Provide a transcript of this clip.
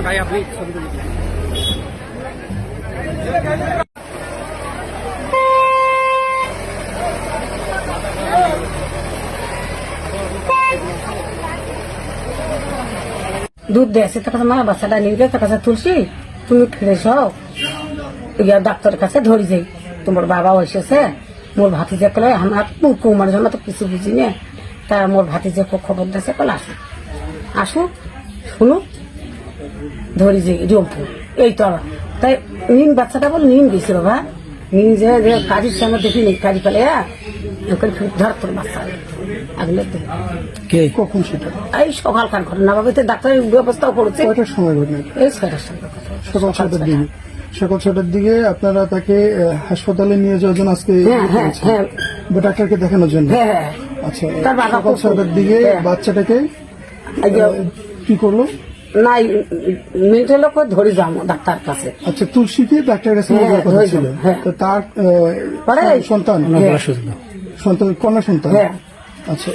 ভাই আপনি ছবি তুলে দিন। দুধ দিয়েছে তার কাছে মা বাচ্চাটা নিয়ে গেছে তার কাছে তুলসী তুমি ফিরে যাও ইয়া ডাক্তারের কাছে ধরি যাই তোমার বাবা এসেছে মোর ভাতিজা কলে আমার কুমার জন্য তো কিছু বুঝি না তা মোর ভাতিজা খবর দিয়েছে কলে আসুক আসুক শুনুক ধরি যাই রম্পু এই তো তাই নিন বাচ্চাটা বল নিন গেছে বাবা নিন যে কাজের সামনে দেখিনি কাজী পেলে ধর তোর বাচ্চা আগলে কখন সেটা? এই সকালকার ঘটনা বাবা ডাক্তারের ব্যবস্থাও করেছে কয়টার সময় ঘটনা? এই 6টার সময় সকাল 6টার দিকে। সকাল 6টার দিকে আপনারা তাকে হাসপাতালে নিয়ে যাওয়ার জন্য আজকে ডাক্তারকে দেখানোর জন্য। আচ্ছা, সকাল 6টার দিকে বাচ্চাটাকে কি করলো? না মেন্টাল লোক ধরে যাবো ডাক্তার কাছে। আচ্ছা, তুলসীকে ডাক্তারের কাছে নিয়ে যাওয়ার কথা ছিল। তো তার সন্তান কন্যা সন্তান। আচ্ছা।